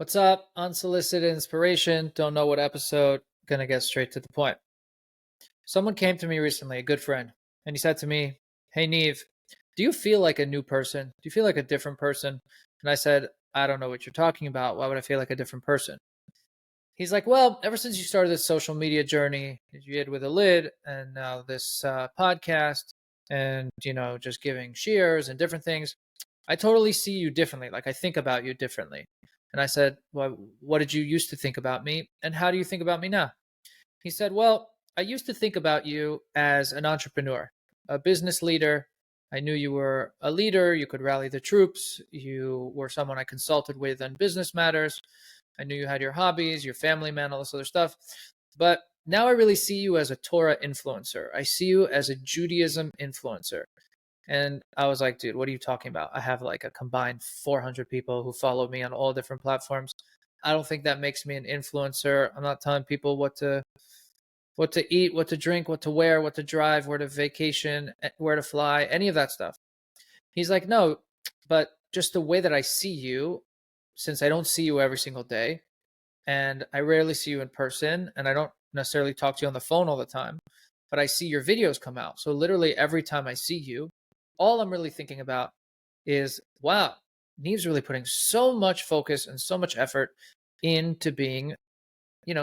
What's up? Unsolicited inspiration. Don't know what episode. Gonna get straight to the point. Someone came to me recently, a good friend, and he said to me, "Hey, Neve, do you feel like a new person? Do you feel like a different person?" And I said, "I don't know what you're talking about. Why would I feel like a different person?" He's like, "Well, ever since you started this social media journey, you did with a lid, and now this podcast, and just giving shares and different things, I totally see you differently. Like I think about you differently." And I said, "Well, what did you used to think about me? And how do you think about me now?" He said, "Well, I used to think about you as an entrepreneur, a business leader. I knew you were a leader. You could rally the troops. You were someone I consulted with on business matters. I knew you had your hobbies, your family man, all this other stuff. But now I really see you as a Torah influencer. I see you as a Judaism influencer." And I was like, "Dude, what are you talking about? I have like a combined 400 people who follow me on all different platforms. I don't think that makes me an influencer. I'm not telling people what to eat, what to drink, what to wear, what to drive, where to vacation, where to fly, any of that stuff." He's like, "No, but just the way that I see you, since I don't see you every single day, and I rarely see you in person, and I don't necessarily talk to you on the phone all the time, but I see your videos come out. So literally every time I see you, all I'm really thinking about is, wow, Neve's really putting so much focus and so much effort into being,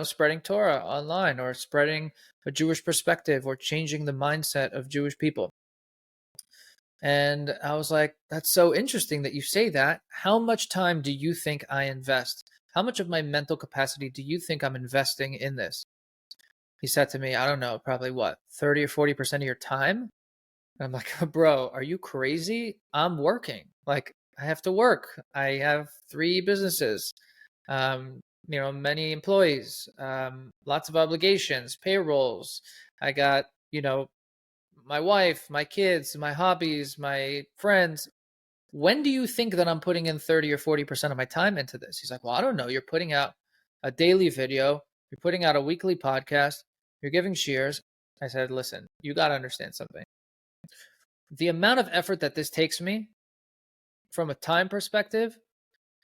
spreading Torah online or spreading a Jewish perspective or changing the mindset of Jewish people." And I was like, "That's so interesting that you say that. How much time do you think I invest? How much of my mental capacity do you think I'm investing in this?" He said to me, "I don't know, probably what, 30 or 40% of your time?" And I'm like, "Bro, are you crazy? I'm working. Like, I have to work. I have three businesses, many employees, lots of obligations, payrolls. I got, my wife, my kids, my hobbies, my friends. When do you think that I'm putting in 30 or 40% of my time into this?" He's like, "Well, I don't know. You're putting out a daily video, you're putting out a weekly podcast, you're giving shares." I said, "Listen, you got to understand something. The amount of effort that this takes me from a time perspective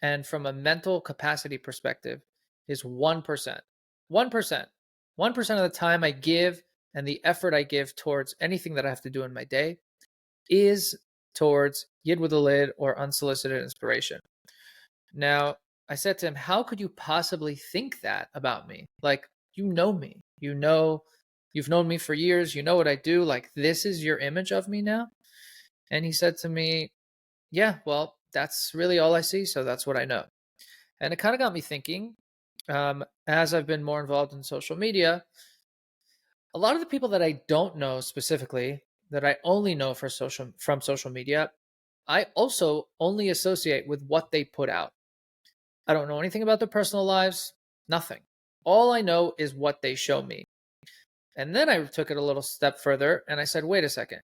and from a mental capacity perspective is 1%. 1%. 1% of the time I give and the effort I give towards anything that I have to do in my day is towards Yid with a Lid or unsolicited inspiration." Now, I said to him, "How could you possibly think that about me? Like, you know me. You've known me for years. You know what I do. Like, this is your image of me now?" And he said to me, "Yeah, well, that's really all I see. So that's what I know." And it kind of got me thinking, as I've been more involved in social media, a lot of the people that I don't know specifically, that I only know from social media, I also only associate with what they put out. I don't know anything about their personal lives, nothing. All I know is what they show me. And then I took it a little step further and I said, wait a second.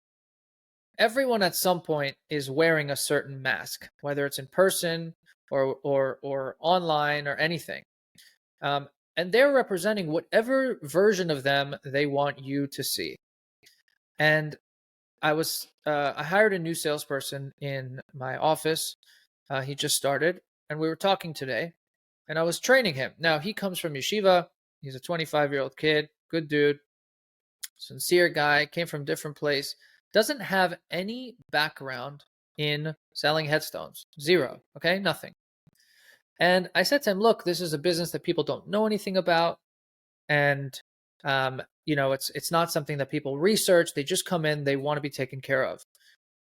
Everyone at some point is wearing a certain mask, whether it's in person or online or anything. Um, and they're representing whatever version of them they want you to see. And I hired a new salesperson in my office. He just started, and we were talking today, and I was training him. Now he comes from yeshiva. He's a 25-year-old kid, good dude, sincere guy, came from a different place, doesn't have any background in selling headstones. Zero. Okay, nothing. And I said to him, "Look, this is a business that people don't know anything about, and it's not something that people research. They just come in, they want to be taken care of.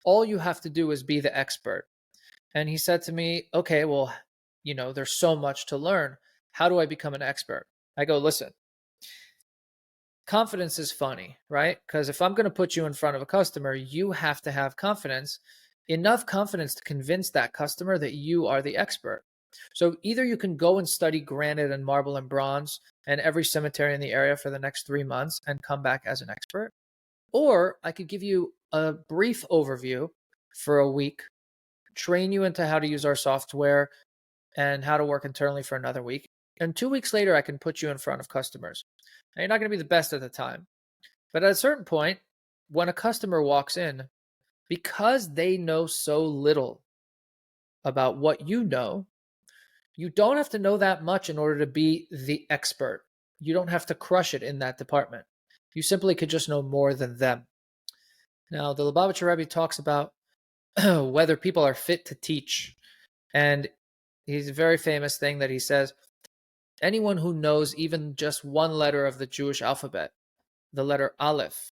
All you have to do is be the expert." And he said to me, "Okay, well, there's so much to learn. How do I become an expert?" I go, "Listen, confidence is funny, right? Because if I'm going to put you in front of a customer, you have to have confidence, enough confidence to convince that customer that you are the expert. So either you can go and study granite and marble and bronze and every cemetery in the area for the next 3 months and come back as an expert, or I could give you a brief overview for a week, train you into how to use our software and how to work internally for another week. And 2 weeks later, I can put you in front of customers. Now, you're not going to be the best at the time, but at a certain point, when a customer walks in, because they know so little about what you know, You don't have to know that much in order to be the expert. You don't have to crush it in that department. You simply could just know more than them. Now, the Lubavitcher Rebbe talks about whether people are fit to teach. And he's a very famous thing that he says, anyone who knows even just one letter of the Jewish alphabet, the letter Aleph,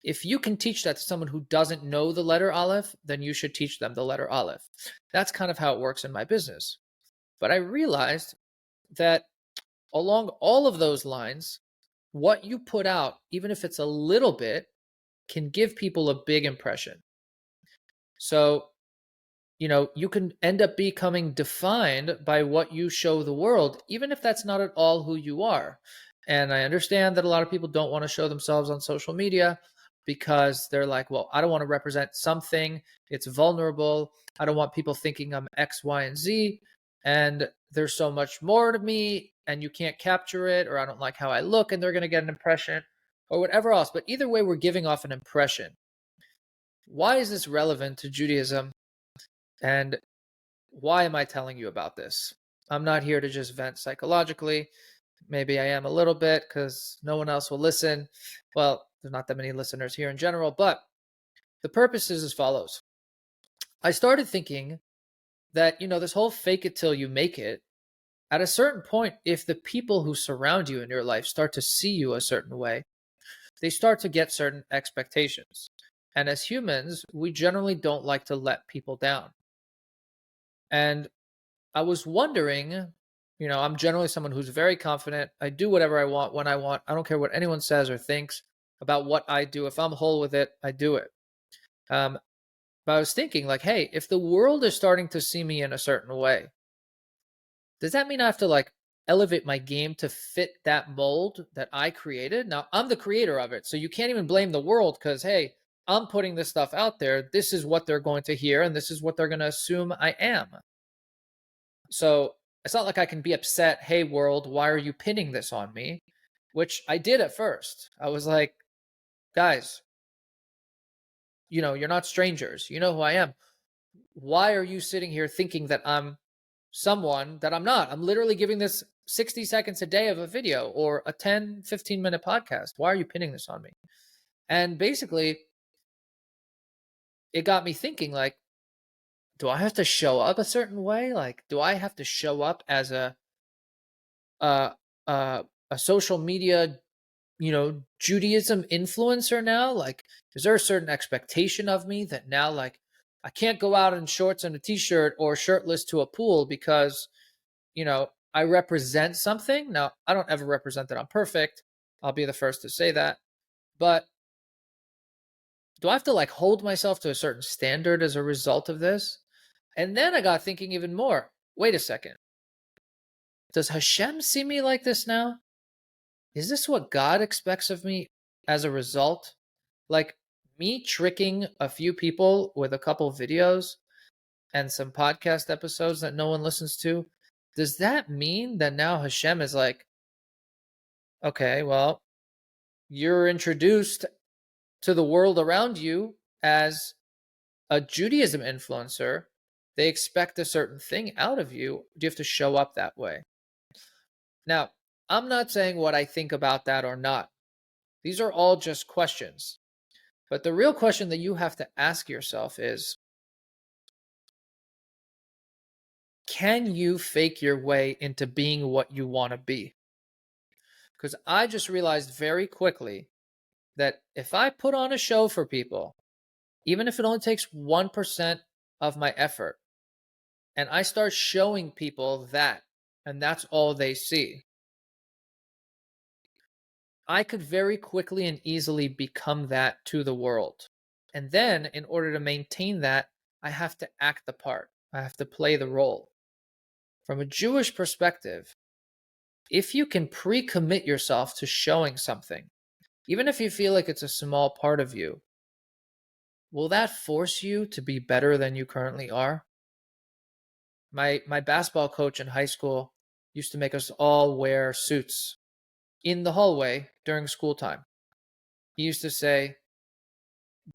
if you can teach that to someone who doesn't know the letter Aleph, then you should teach them the letter Aleph. That's kind of how it works in my business. But I realized that along all of those lines, what you put out, even if it's a little bit, can give people a big impression. So, you can end up becoming defined by what you show the world, even if that's not at all who you are. And I understand that a lot of people don't want to show themselves on social media because they're like, well, I don't want to represent something. It's vulnerable. I don't want people thinking I'm X, Y, and Z. And there's so much more to me and you can't capture it, or I don't like how I look and they're going to get an impression or whatever else. But either way, we're giving off an impression. Why is this relevant to Judaism? And why am I telling you about this? I'm not here to just vent psychologically. Maybe I am a little bit because no one else will listen. Well, there's not that many listeners here in general, but the purpose is as follows. I started thinking that, this whole fake it till you make it, at a certain point, if the people who surround you in your life start to see you a certain way, they start to get certain expectations. And as humans, we generally don't like to let people down. And I was wondering, I'm generally someone who's very confident. I do whatever I want when I want. I don't care what anyone says or thinks about what I do. If I'm whole with it, I do it. But I was thinking like, hey, if the world is starting to see me in a certain way, does that mean I have to elevate my game to fit that mold that I created? Now, I'm the creator of it. So you can't even blame the world because, hey, I'm putting this stuff out there. This is what they're going to hear and this is what they're going to assume I am. So it's not like I can be upset, hey, world, why are you pinning this on me? Which I did at first. I was like, guys, you're not strangers. You know who I am. Why are you sitting here thinking that I'm someone that I'm not? I'm literally giving this 60 seconds a day of a video or a 10, 15-minute podcast. Why are you pinning this on me? And basically, it got me thinking do I have to show up a certain way? Do I have to show up as a uh, a social media, Judaism influencer now? Is there a certain expectation of me that now, I can't go out in shorts and a t-shirt or shirtless to a pool because, I represent something? Now, I don't ever represent that I'm perfect. I'll be the first to say that. But do I have to hold myself to a certain standard as a result of this? And then I got thinking even more. Wait a second. Does Hashem see me like this now? Is this what God expects of me as a result? Me tricking a few people with a couple videos and some podcast episodes that no one listens to, does that mean that now Hashem is like, okay, well, you're introduced to the world around you as a Judaism influencer. They expect a certain thing out of you. Do you have to show up that way? Now, I'm not saying what I think about that or not. These are all just questions. But the real question that you have to ask yourself is, can you fake your way into being what you want to be? Because I just realized very quickly that if I put on a show for people, even if it only takes 1% of my effort, and I start showing people that, and that's all they see, I could very quickly and easily become that to the world. And then, in order to maintain that, I have to act the part. I have to play the role. From a Jewish perspective, if you can pre-commit yourself to showing something, even if you feel like it's a small part of you, will that force you to be better than you currently are? My basketball coach in high school used to make us all wear suits in the hallway during school time. He used to say,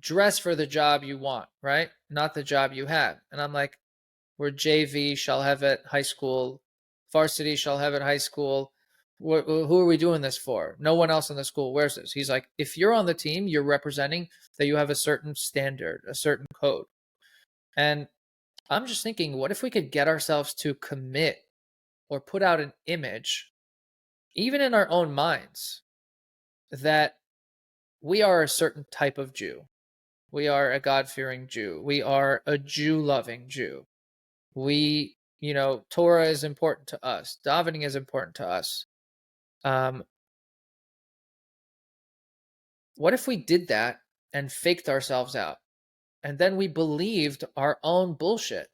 dress for the job you want, right? Not the job you have. And I'm like, we're JV, Shalhevet High School, varsity Shalhevet High School. Who are we doing this for? No one else in the school wears this. He's like, if you're on the team, you're representing that you have a certain standard, a certain code. And I'm just thinking, what if we could get ourselves to commit or put out an image, even in our own minds, that we are a certain type of Jew. We are a God-fearing Jew. We are a Jew-loving Jew. We, Torah is important to us. Davening is important to us. What if we did that and faked ourselves out? And then we believed our own bullshit.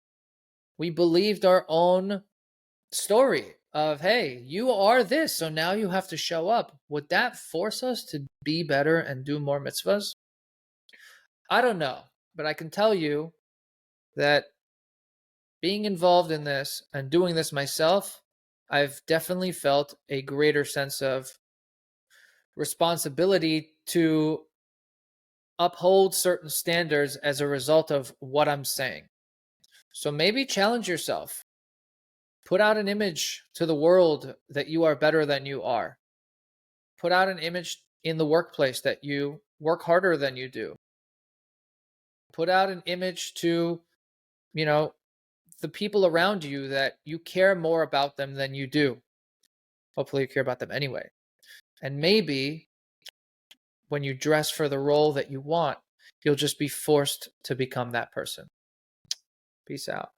We believed our own story of, hey, you are this, so now you have to show up. Would that force us to be better and do more mitzvahs? I don't know, but I can tell you that being involved in this and doing this myself, I've definitely felt a greater sense of responsibility to uphold certain standards as a result of what I'm saying. So maybe challenge yourself. Put out an image to the world that you are better than you are. Put out an image in the workplace that you work harder than you do. Put out an image to, the people around you that you care more about them than you do. Hopefully you care about them anyway. And maybe when you dress for the role that you want, you'll just be forced to become that person. Peace out.